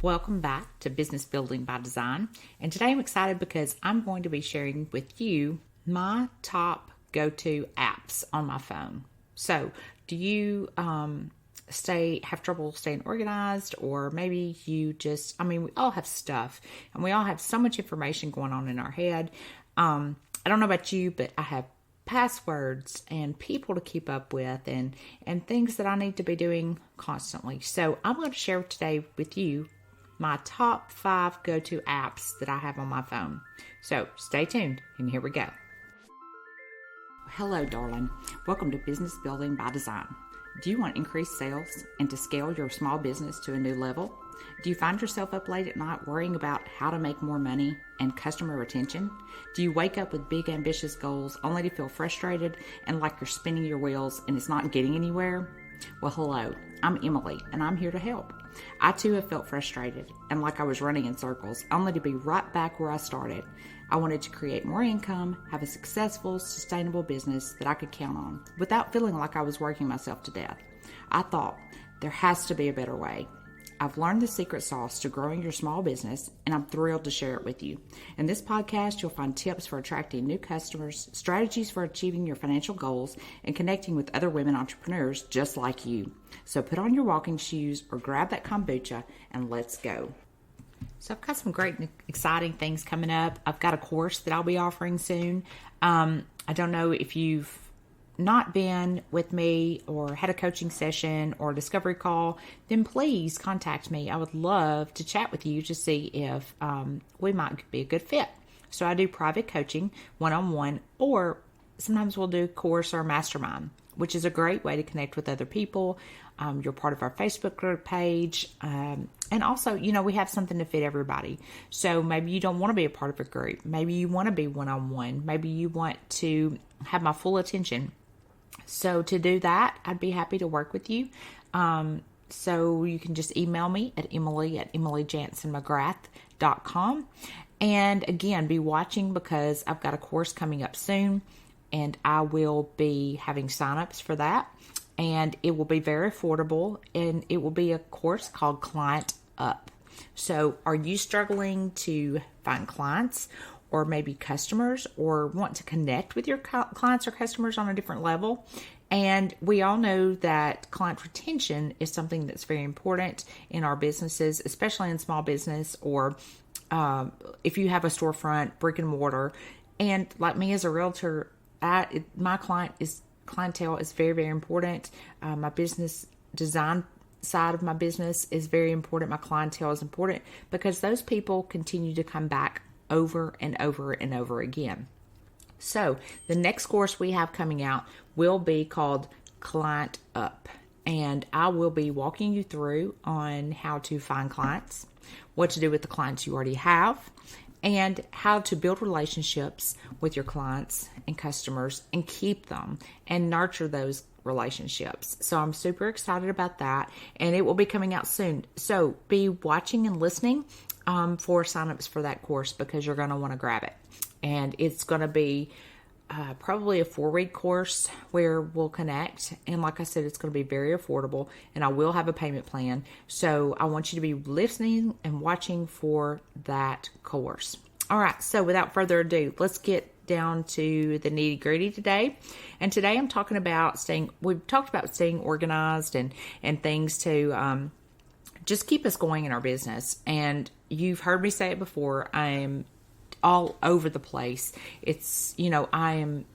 Welcome back to Business Building by Design. And today I'm excited because I'm going to be sharing with you my top go-to apps on my phone. So, do you have trouble staying organized, or maybe you we all have stuff and we all have so much information going on in our head. I don't know about you, but I have passwords and people to keep up with and things that I need to be doing constantly. So I'm going to share today with you my top 5 go-to apps that I have on my phone. So stay tuned, and here we go. Hello, darling. Welcome to Business Building by Design. Do you want increased sales and to scale your small business to a new level? Do you find yourself up late at night worrying about how to make more money and customer retention? Do you wake up with big, ambitious goals only to feel frustrated and like you're spinning your wheels and it's not getting anywhere? Well, hello, I'm Emily, and I'm here to help. I too have felt frustrated and like I was running in circles, only to be right back where I started. I wanted to create more income, have a successful, sustainable business that I could count on without feeling like I was working myself to death. I thought, there has to be a better way. I've learned the secret sauce to growing your small business, and I'm thrilled to share it with you. In this podcast, you'll find tips for attracting new customers, strategies for achieving your financial goals, and connecting with other women entrepreneurs just like you. So put on your walking shoes or grab that kombucha and let's go. So I've got some great and exciting things coming up. I've got a course that I'll be offering soon. I don't know if you've not been with me or had a coaching session or a discovery call, then please contact me. I would love to chat with you to see if we might be a good fit. So I do private coaching, one-on-one, or sometimes we'll do a course or a mastermind, which is a great way to connect with other people. You're part of our Facebook group page. And also, we have something to fit everybody. So maybe you don't want to be a part of a group. Maybe you want to be one-on-one. Maybe you want to have my full attention. So to do that, I'd be happy to work with you. So you can just email me at emily@emilyjansenmcgrath.com. And again, be watching because I've got a course coming up soon, and I will be having signups for that. And it will be very affordable, and it will be a course called Client Up. So are you struggling to find clients or maybe customers, or want to connect with your clients or customers on a different level? And we all know that client retention is something that's very important in our businesses, especially in small business, or if you have a storefront, brick and mortar. And like me as a realtor, my clientele is very, very important. My business design side of my business is very important. My clientele is important because those people continue to come back over and over and over again. So the next course we have coming out will be called Client Up, and I will be walking you through on how to find clients, what to do with the clients you already have, and how to build relationships with your clients and customers and keep them and nurture those relationships. So I'm super excited about that, and it will be coming out soon. So be watching and listening for signups for that course, because you're going to want to grab it. And it's going to be probably a 4-week course where we'll connect. And like I said, it's going to be very affordable, and I will have a payment plan. So I want you to be listening and watching for that course. All right. So without further ado, let's get down to the nitty gritty today. And today I'm talking about we've talked about staying organized and things to just keep us going in our business. And you've heard me say it before. I'm all over the place. It's, I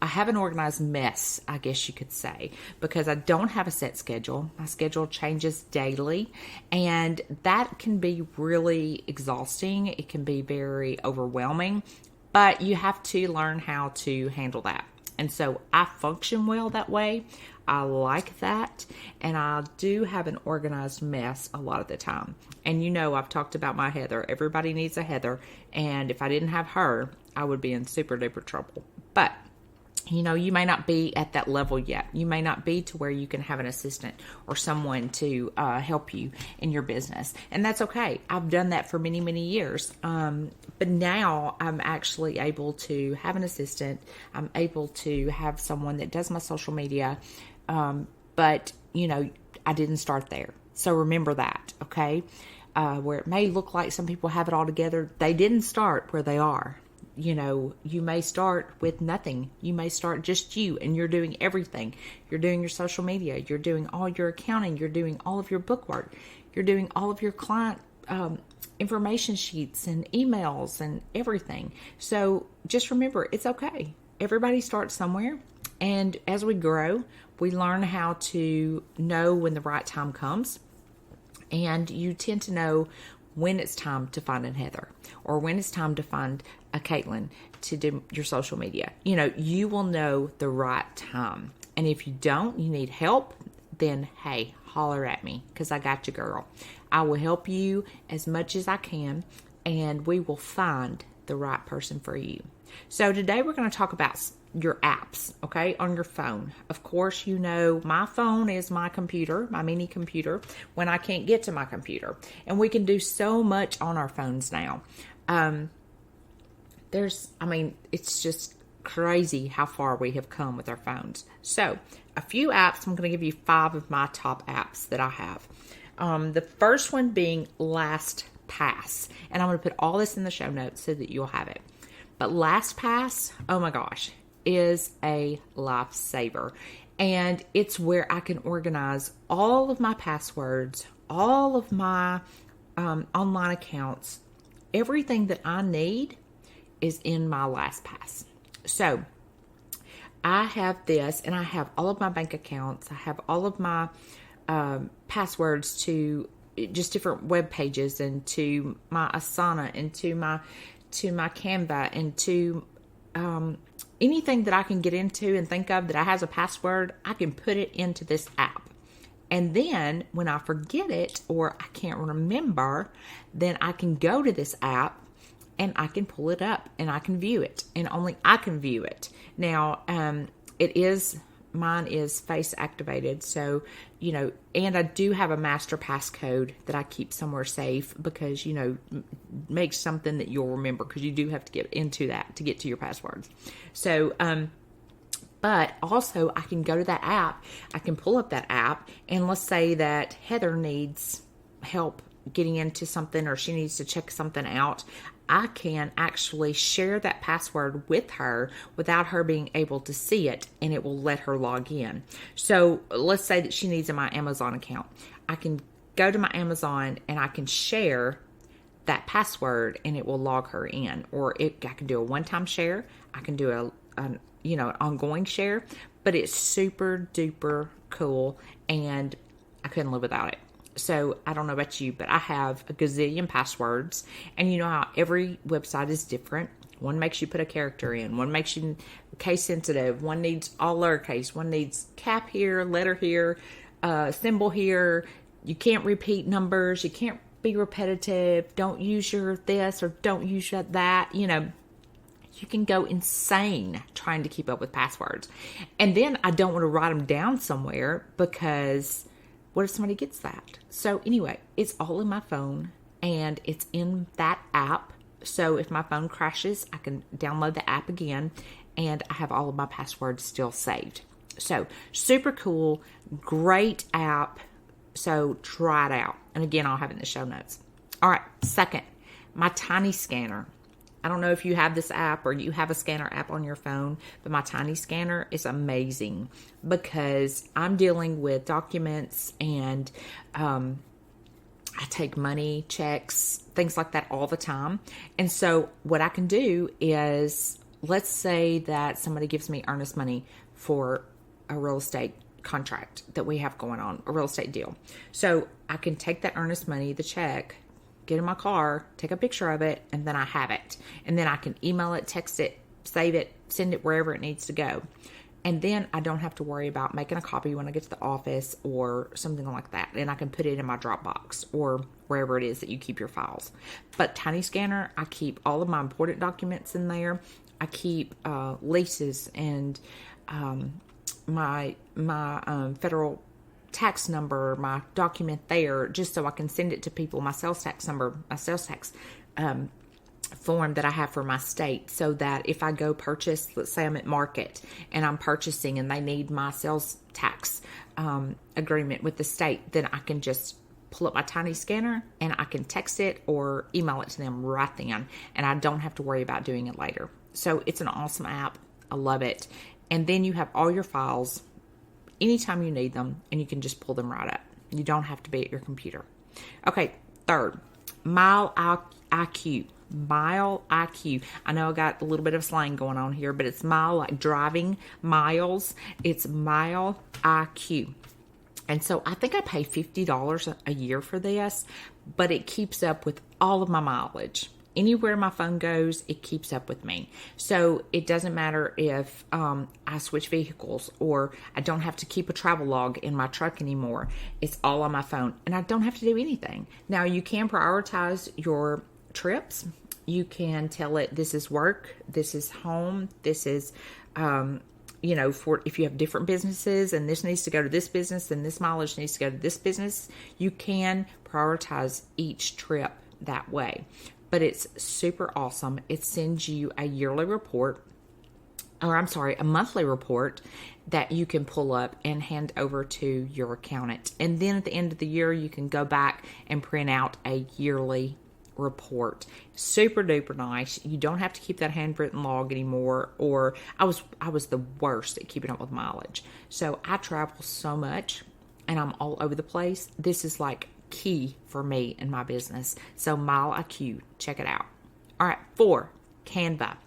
have an organized mess, I guess you could say, because I don't have a set schedule. My schedule changes daily, and that can be really exhausting. It can be very overwhelming, but you have to learn how to handle that. And so I function well that way. I like that. And I do have an organized mess a lot of the time. And I've talked about my Heather. Everybody needs a Heather. And if I didn't have her, I would be in super duper trouble. But you may not be at that level yet. You may not be to where you can have an assistant or someone to help you in your business. And that's okay. I've done that for many, many years. But now I'm actually able to have an assistant. I'm able to have someone that does my social media. But I didn't start there. So remember that, okay? Where it may look like some people have it all together, they didn't start where they are. You may start with nothing. You may start just you, and you're doing everything. You're doing your social media. You're doing all your accounting. You're doing all of your bookwork. You're doing all of your client information sheets and emails and everything. So just remember, it's okay. Everybody starts somewhere. And as we grow, we learn how to know when the right time comes. And you tend to know when it's time to find a Heather, or when it's time to find a Caitlin to do your social media. You will know the right time. And if you don't, you need help, then hey, holler at me, because I got you, girl. I will help you as much as I can, and we will find the right person for you. So today we're going to talk about your apps, okay, on your phone. Of course, my phone is my computer, my mini computer, when I can't get to my computer. And we can do so much on our phones now. It's just crazy how far we have come with our phones. So, a few apps, I'm going to give you 5 of my top apps that I have. The first one being LastPass. And I'm going to put all this in the show notes so that you'll have it. But LastPass, oh my gosh, is a lifesaver. And it's where I can organize all of my passwords, all of my online accounts. Everything that I need is in my LastPass. So I have this, and I have all of my bank accounts. I have all of my passwords to just different web pages, and to my Asana, and to my Canva, and to anything that I can get into and think of that has a password. I can put it into this app. And then when I forget it, or I can't remember, then I can go to this app and I can pull it up and I can view it, and only I can view it. Now, mine is face activated. So, and I do have a master passcode that I keep somewhere safe, because, make something that you'll remember, because you do have to get into that to get to your passwords. So, but also I can go to that app, I can pull up that app, and let's say that Heather needs help getting into something, or she needs to check something out. I can actually share that password with her without her being able to see it, and it will let her log in. So let's say that she needs my Amazon account. I can go to my Amazon and I can share that password, and it will log her in. Or I can do a one-time share. I can do an ongoing share. But it's super duper cool, and I couldn't live without it. So I don't know about you, but I have a gazillion passwords, and you know how every website is different. One makes you put a character in, one makes you case sensitive, one needs all lowercase, one needs cap here, letter here, symbol here. You can't repeat numbers, you can't be repetitive, don't use your this or don't use your that. You can go insane trying to keep up with passwords. And then I don't want to write them down somewhere, because what if somebody gets that? So anyway, it's all in my phone, and it's in that app. So if my phone crashes, I can download the app again, and I have all of my passwords still saved. So super cool, great app. So try it out. And again, I'll have it in the show notes. All right, second, my Tiny Scanner. I don't know if you have this app or you have a scanner app on your phone, but my Tiny Scanner is amazing, because I'm dealing with documents, and I take money, checks, things like that all the time. And so what I can do is, let's say that somebody gives me earnest money for a real estate contract that we have going on, a real estate deal. So I can take that earnest money, the check, get in my car, take a picture of it, and then I have it. And then I can email it, text it, save it, send it wherever it needs to go. And then I don't have to worry about making a copy when I get to the office or something like that. And I can put it in my Dropbox or wherever it is that you keep your files. But Tiny Scanner, I keep all of my important documents in there. I keep leases and my federal tax number, my document there, just so I can send it to people, my sales tax number, my sales tax form that I have for my state, so that if I go purchase, let's say I'm at market and I'm purchasing and they need my sales tax agreement with the state, then I can just pull up my tiny scanner and I can text it or email it to them right then. And I don't have to worry about doing it later. So it's an awesome app. I love it. And then you have all your files anytime you need them, and you can just pull them right up. You don't have to be at your computer. Okay, third, Mile IQ. Mile IQ. I know I got a little bit of slang going on here, but it's mile like driving miles. It's Mile IQ. And so I think I pay $50 a year for this, but it keeps up with all of my mileage. Anywhere my phone goes, it keeps up with me. So it doesn't matter if I switch vehicles or I don't have to keep a travel log in my truck anymore. It's all on my phone, and I don't have to do anything. Now, you can prioritize your trips. You can tell it, this is work, this is home, this is, for if you have different businesses and this needs to go to this business and this mileage needs to go to this business, you can prioritize each trip that way. But it's super awesome. It sends you a monthly report that you can pull up and hand over to your accountant. And then at the end of the year, you can go back and print out a yearly report. Super duper nice. You don't have to keep that handwritten log anymore. Or I was the worst at keeping up with mileage. So I travel so much and I'm all over the place. This is like key for me in my business. So Mile IQ, check it out. All right, 4, Canva.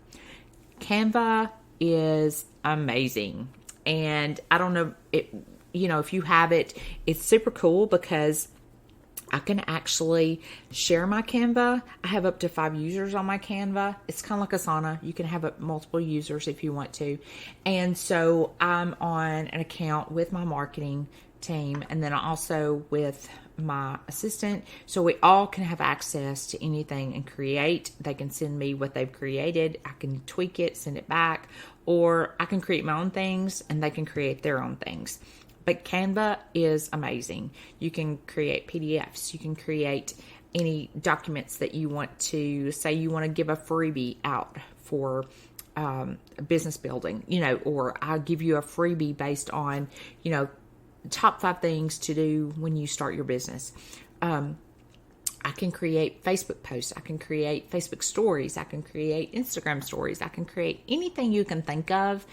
Canva is amazing. And I don't know, if you have it, it's super cool because I can actually share my Canva. I have up to 5 users on my Canva. It's kind of like Asana. You can have multiple users if you want to. And so I'm on an account with my marketing team and then also with my assistant. So we all can have access to anything and create. They can send me what they've created. I can tweak it, send it back, or I can create my own things and they can create their own things. But Canva is amazing. You can create PDFs. You can create any documents that you want to, say you want to give a freebie out for business building, or I'll give you a freebie based on, top 5 things to do when you start your business. I can create Facebook posts. I can create Facebook stories. I can create Instagram stories. I can create anything you can think of,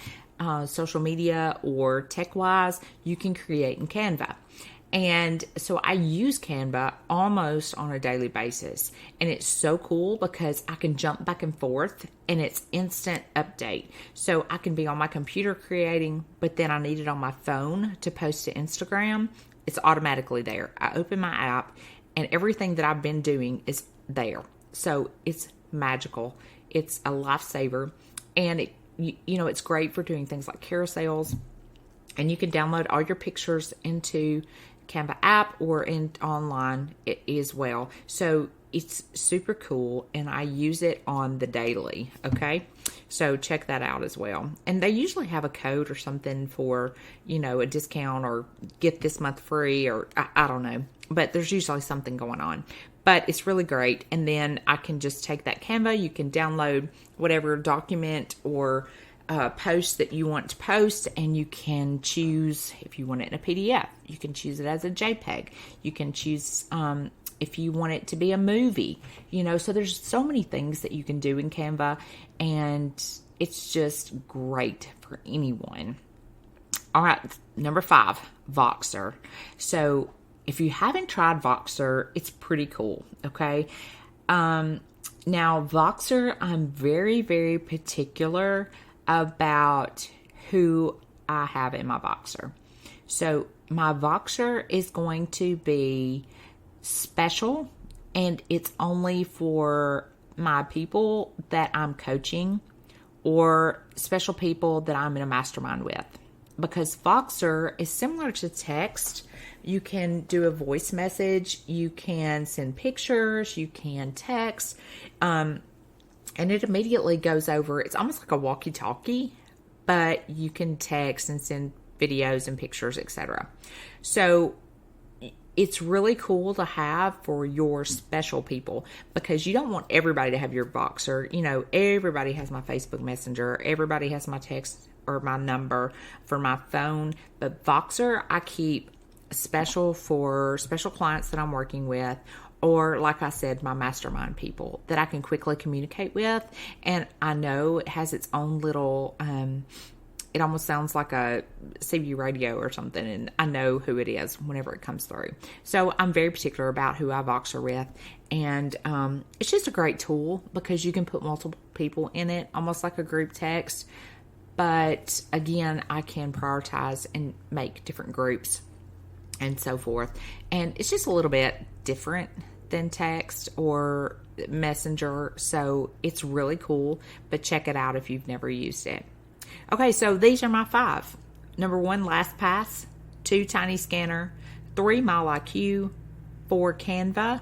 social media or tech-wise, you can create in Canva. And so I use Canva almost on a daily basis. And it's so cool because I can jump back and forth and it's instant update. So I can be on my computer creating, but then I need it on my phone to post to Instagram. It's automatically there. I open my app and everything that I've been doing is there. So it's magical. It's a lifesaver. And it's great for doing things like carousels. And you can download all your pictures into Canva app or in online as well. So it's super cool and I use it on the daily. Okay. So check that out as well. And they usually have a code or something for, a discount or get this month free or I don't know, but there's usually something going on. But it's really great. And then I can just take that Canva. You can download whatever document or post that you want to post, and you can choose if you want it in a PDF. You can choose it as a JPEG. You can choose if you want it to be a movie. So there's so many things that you can do in Canva, and it's just great for anyone. All right, number 5, Voxer. So if you haven't tried Voxer, it's pretty cool, okay? Now, Voxer, I'm very, very particular about who I have in my Voxer. So my Voxer is going to be special, and it's only for my people that I'm coaching or special people that I'm in a mastermind with. Because Voxer is similar to text. You can do a voice message, you can send pictures, you can text, and it immediately goes over. It's almost like a walkie-talkie, but you can text and send videos and pictures, etc. So it's really cool to have for your special people because you don't want everybody to have your Voxer. Everybody has my Facebook Messenger. Everybody has my text or my number for my phone. But Voxer, I keep special for special clients that I'm working with, or like I said, my mastermind people that I can quickly communicate with. And I know it has its own little, it almost sounds like a CB radio or something, and I know who it is whenever it comes through. So I'm very particular about who I Voxer with, and it's just a great tool because you can put multiple people in it, almost like a group text. But again, I can prioritize and make different groups and so forth. And it's just a little bit different than text or Messenger, so it's really cool. But check it out if you've never used it. Okay, so these are my 5. Number 1, LastPass. 2, Tiny Scanner. 3, MileIQ. 4, Canva.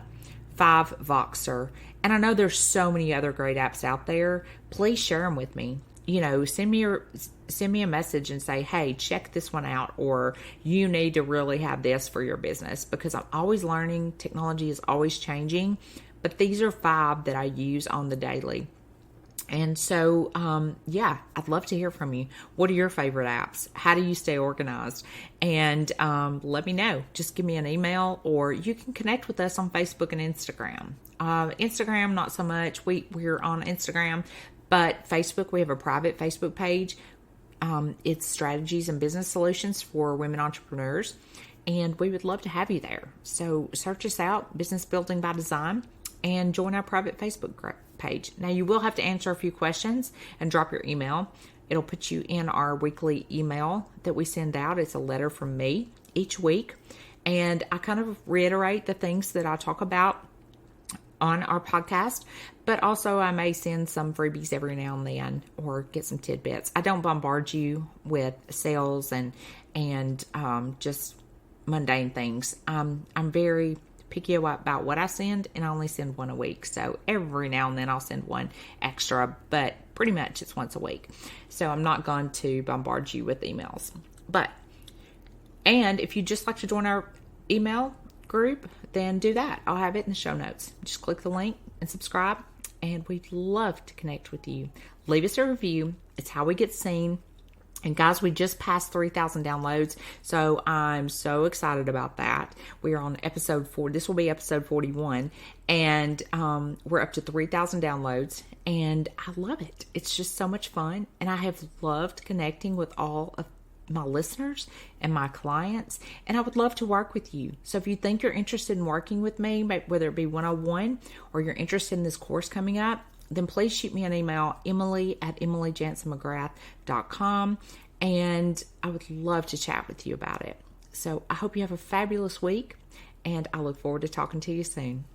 5, Voxer. And I know there's so many other great apps out there. Please share them with me. Send me a message and say, hey, check this one out, or you need to really have this for your business, because I'm always learning. Technology is always changing, but these are 5 that I use on the daily. And so, I'd love to hear from you. What are your favorite apps? How do you stay organized? And let me know. Just give me an email, or you can connect with us on Facebook and Instagram. Instagram, not so much. We're on Instagram, but Facebook, we have a private Facebook page. It's Strategies and Business Solutions for Women Entrepreneurs, and we would love to have you there. So search us out, Business Building by Design, and join our private Facebook page. Now, you will have to answer a few questions and drop your email. It'll put you in our weekly email that we send out. It's a letter from me each week, and I kind of reiterate the things that I talk about on our podcast, but also I may send some freebies every now and then, or get some tidbits. I don't bombard you with sales and just mundane things. I'm very picky about what I send, and I only send one a week. So every now and then I'll send one extra, but pretty much it's once a week. So I'm not going to bombard you with emails. And if you'd just like to join our email group, then do that. I'll have it in the show notes. Just click the link and subscribe, and we'd love to connect with you. Leave us a review. It's how we get seen. And guys, we just passed 3,000 downloads, so I'm so excited about that. We are on episode 4. This will be episode 41, and we're up to 3,000 downloads, and I love it. It's just so much fun, and I have loved connecting with all of my listeners and my clients, and I would love to work with you. So if you think you're interested in working with me, whether it be one-on-one or you're interested in this course coming up, then please shoot me an email, emily@emilyjansenmcgrath.com, and I would love to chat with you about it. So I hope you have a fabulous week, and I look forward to talking to you soon.